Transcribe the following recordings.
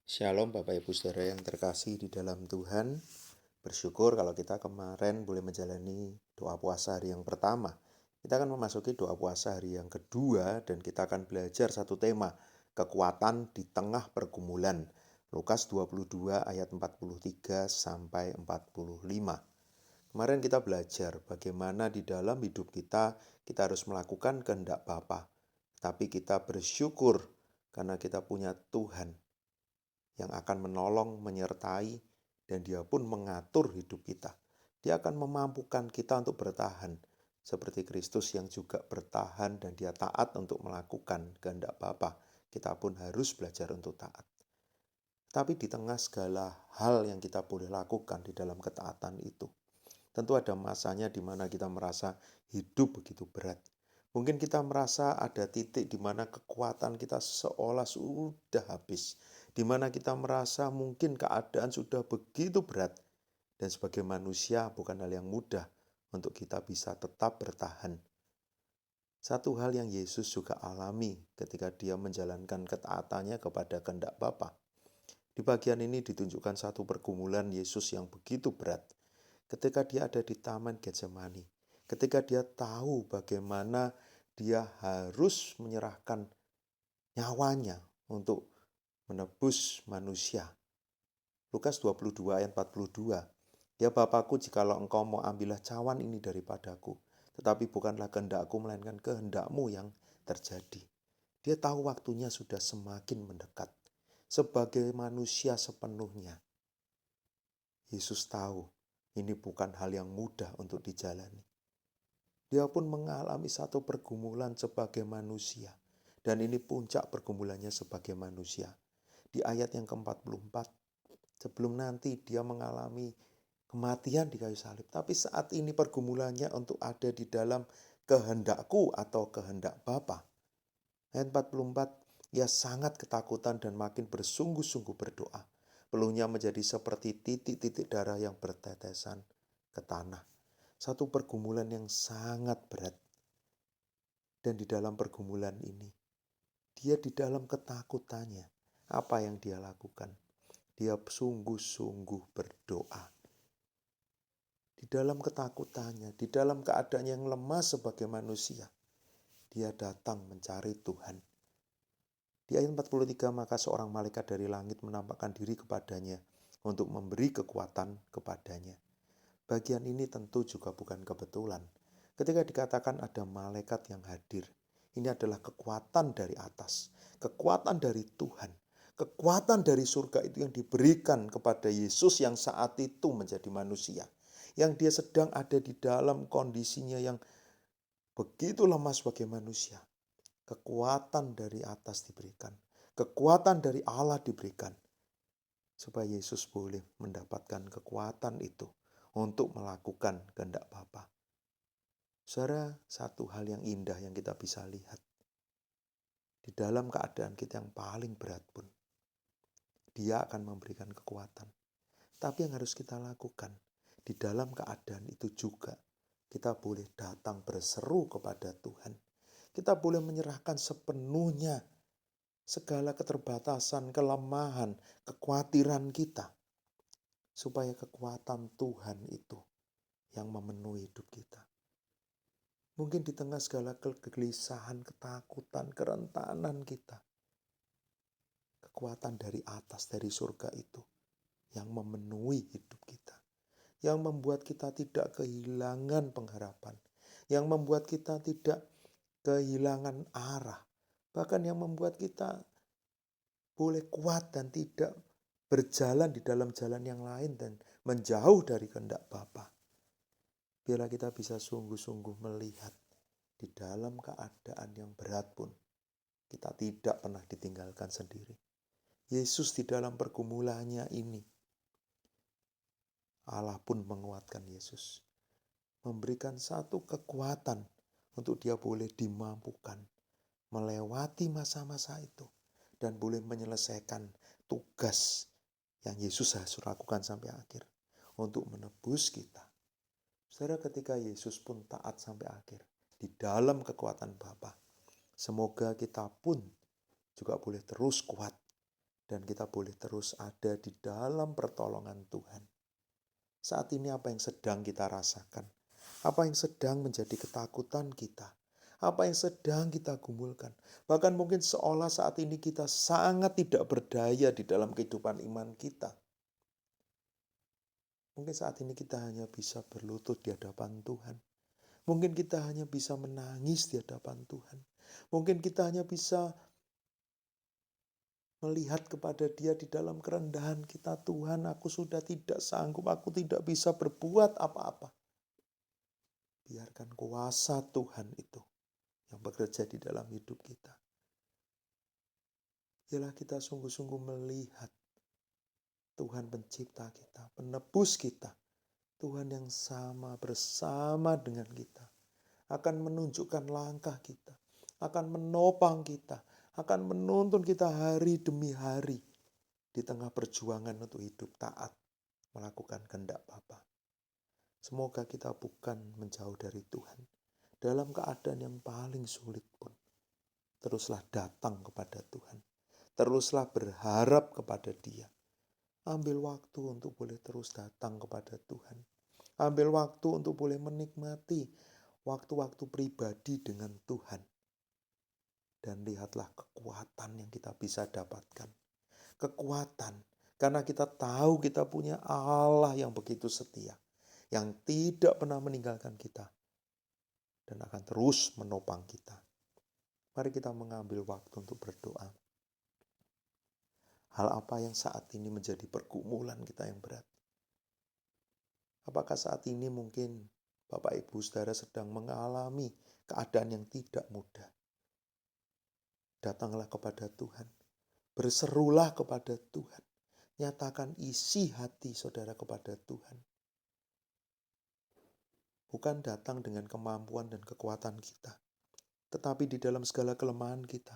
Shalom Bapak Ibu Saudara yang terkasih di dalam Tuhan. Bersyukur kalau kita kemarin boleh menjalani doa puasa hari yang pertama. Kita akan memasuki doa puasa hari yang kedua dan kita akan belajar satu tema, kekuatan di tengah pergumulan. Lukas 22 ayat 43 sampai 45. Kemarin kita belajar bagaimana di dalam hidup kita harus melakukan kehendak Bapa. Tapi kita bersyukur karena kita punya Tuhan yang akan menolong, menyertai, dan Dia pun mengatur hidup kita. Dia akan memampukan kita untuk bertahan, seperti Kristus yang juga bertahan dan Dia taat untuk melakukan kehendak Bapa. Kita pun harus belajar untuk taat. Tapi di tengah segala hal yang kita boleh lakukan di dalam ketaatan itu, tentu ada masanya di mana kita merasa hidup begitu berat. Mungkin kita merasa ada titik di mana kekuatan kita seolah sudah habis. Di mana kita merasa mungkin keadaan sudah begitu berat. Dan sebagai manusia bukan hal yang mudah untuk kita bisa tetap bertahan. Satu hal yang Yesus juga alami ketika dia menjalankan ketaatannya kepada kehendak Bapa. Di bagian ini ditunjukkan satu pergumulan Yesus yang begitu berat. Ketika dia ada di Taman Getsemani, ketika dia tahu bagaimana dia harus menyerahkan nyawanya untuk menebus manusia. Lukas 22 ayat 42. Ya Bapakku, jikalau engkau mau ambillah cawan ini daripadaku, tetapi bukanlah kehendakku melainkan kehendakmu yang terjadi. Dia tahu waktunya sudah semakin mendekat. Sebagai manusia sepenuhnya, Yesus tahu ini bukan hal yang mudah untuk dijalani. Dia pun mengalami satu pergumulan sebagai manusia. Dan ini puncak pergumulannya sebagai manusia. Di ayat yang ke-44, sebelum nanti dia mengalami kematian di kayu salib. Tapi saat ini pergumulannya untuk ada di dalam kehendakku atau kehendak Bapa. Ayat 44, ia sangat ketakutan dan makin bersungguh-sungguh berdoa. Peluhnya menjadi seperti titik-titik darah yang bertetesan ke tanah. Satu pergumulan yang sangat berat. Dan di dalam pergumulan ini, dia di dalam ketakutannya, apa yang dia lakukan? Dia sungguh-sungguh berdoa. Di dalam ketakutannya, di dalam keadaan yang lemah sebagai manusia, dia datang mencari Tuhan. Di ayat 43, maka seorang malaikat dari langit menampakkan diri kepadanya untuk memberi kekuatan kepadanya. Bagian ini tentu juga bukan kebetulan. Ketika dikatakan ada malaikat yang hadir, ini adalah kekuatan dari atas, kekuatan dari Tuhan, kekuatan dari surga itu yang diberikan kepada Yesus yang saat itu menjadi manusia. Yang dia sedang ada di dalam kondisinya yang begitu lemah sebagai manusia. Kekuatan dari atas diberikan, kekuatan dari Allah diberikan, supaya Yesus boleh mendapatkan kekuatan itu untuk melakukan kehendak Bapa. Saudara, satu hal yang indah yang kita bisa lihat. Di dalam keadaan kita yang paling berat pun, Dia akan memberikan kekuatan. Tapi yang harus kita lakukan, di dalam keadaan itu juga, kita boleh datang berseru kepada Tuhan. Kita boleh menyerahkan sepenuhnya segala keterbatasan, kelemahan, kekhawatiran kita. Supaya kekuatan Tuhan itu yang memenuhi hidup kita. Mungkin di tengah segala kegelisahan, ketakutan, kerentanan kita. Kekuatan dari atas, dari surga itu yang memenuhi hidup kita. Yang membuat kita tidak kehilangan pengharapan. Yang membuat kita tidak kehilangan arah. Bahkan yang membuat kita boleh kuat dan tidak berjalan di dalam jalan yang lain dan menjauh dari kehendak Bapa. Biarlah kita bisa sungguh-sungguh melihat di dalam keadaan yang berat pun kita tidak pernah ditinggalkan sendiri. Yesus di dalam pergumulannya ini, Allah pun menguatkan Yesus. Memberikan satu kekuatan untuk dia boleh dimampukan melewati masa-masa itu dan boleh menyelesaikan tugas yang Yesus harus lakukan sampai akhir untuk menebus kita. Saudara, ketika Yesus pun taat sampai akhir di dalam kekuatan Bapa, semoga kita pun juga boleh terus kuat dan kita boleh terus ada di dalam pertolongan Tuhan. Saat ini apa yang sedang kita rasakan? Apa yang sedang menjadi ketakutan kita? Apa yang sedang kita gumulkan? Bahkan mungkin seolah saat ini kita sangat tidak berdaya di dalam kehidupan iman kita. Mungkin saat ini kita hanya bisa berlutut di hadapan Tuhan. Mungkin kita hanya bisa menangis di hadapan Tuhan. Mungkin kita hanya bisa melihat kepada Dia di dalam kerendahan kita. Tuhan, aku sudah tidak sanggup, aku tidak bisa berbuat apa-apa. Biarkan kuasa Tuhan itu yang bekerja di dalam hidup kita. Biarlah kita sungguh-sungguh melihat Tuhan pencipta kita, penebus kita. Tuhan yang sama bersama dengan kita. Akan menunjukkan langkah kita. Akan menopang kita. Akan menuntun kita hari demi hari. Di tengah perjuangan untuk hidup taat. Melakukan kehendak Bapa. Semoga kita bukan menjauh dari Tuhan. Dalam keadaan yang paling sulit pun. Teruslah datang kepada Tuhan. Teruslah berharap kepada Dia. Ambil waktu untuk boleh terus datang kepada Tuhan. Ambil waktu untuk boleh menikmati waktu-waktu pribadi dengan Tuhan. Dan lihatlah kekuatan yang kita bisa dapatkan. Kekuatan, karena kita tahu kita punya Allah yang begitu setia. Yang tidak pernah meninggalkan kita. Dan akan terus menopang kita. Mari kita mengambil waktu untuk berdoa. Hal apa yang saat ini menjadi pergumulan kita yang berat? Apakah saat ini mungkin Bapak Ibu Saudara sedang mengalami keadaan yang tidak mudah? Datanglah kepada Tuhan. Berserulah kepada Tuhan. Nyatakan isi hati saudara kepada Tuhan. Bukan datang dengan kemampuan dan kekuatan kita. Tetapi di dalam segala kelemahan kita.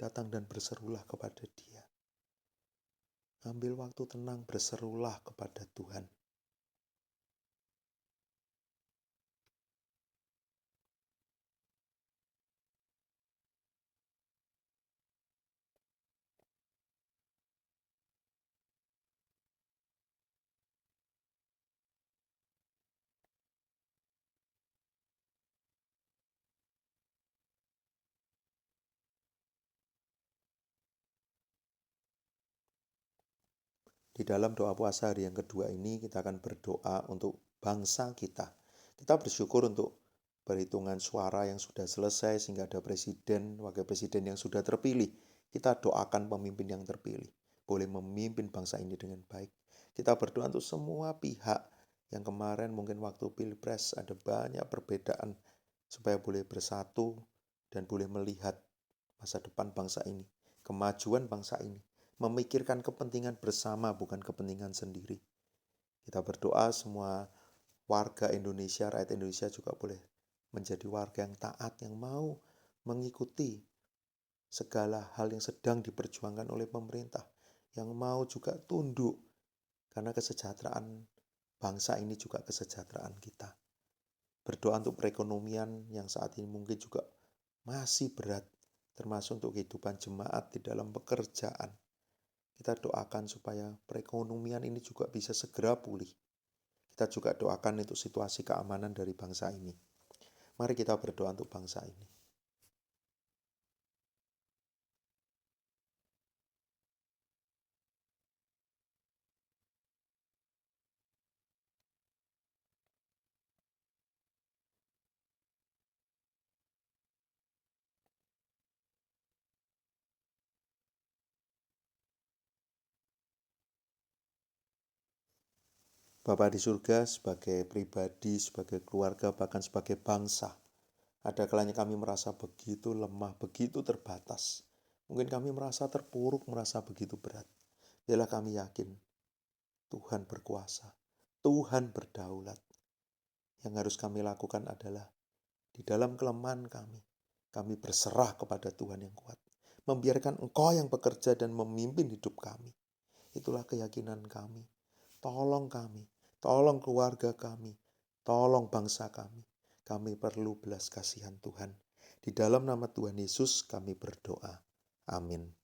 Datang dan berserulah kepada Dia. Ambil waktu tenang, berserulah kepada Tuhan. Di dalam doa puasa hari yang kedua ini kita akan berdoa untuk bangsa kita. Kita bersyukur untuk perhitungan suara yang sudah selesai sehingga ada presiden, wakil presiden yang sudah terpilih. Kita doakan pemimpin yang terpilih boleh memimpin bangsa ini dengan baik. Kita berdoa untuk semua pihak yang kemarin mungkin waktu pilpres ada banyak perbedaan supaya boleh bersatu dan boleh melihat masa depan bangsa ini, kemajuan bangsa ini. Memikirkan kepentingan bersama, bukan kepentingan sendiri. Kita berdoa semua warga Indonesia, rakyat Indonesia juga boleh menjadi warga yang taat, yang mau mengikuti segala hal yang sedang diperjuangkan oleh pemerintah, yang mau juga tunduk, karena kesejahteraan bangsa ini juga kesejahteraan kita. Berdoa untuk perekonomian yang saat ini mungkin juga masih berat, termasuk untuk kehidupan jemaat di dalam pekerjaan. Kita doakan supaya perekonomian ini juga bisa segera pulih. Kita juga doakan untuk situasi keamanan dari bangsa ini. Mari kita berdoa untuk bangsa ini. Bapa di surga, sebagai pribadi, sebagai keluarga, bahkan sebagai bangsa, ada kalanya kami merasa begitu lemah, begitu terbatas. Mungkin kami merasa terpuruk, merasa begitu berat. Biarlah kami yakin Tuhan berkuasa, Tuhan berdaulat. Yang harus kami lakukan adalah di dalam kelemahan kami berserah kepada Tuhan yang kuat. Membiarkan Engkau yang bekerja dan memimpin hidup kami. Itulah keyakinan kami. Tolong kami, tolong keluarga kami, tolong bangsa kami. Kami perlu belas kasihan Tuhan. Di dalam nama Tuhan Yesus kami berdoa. Amin.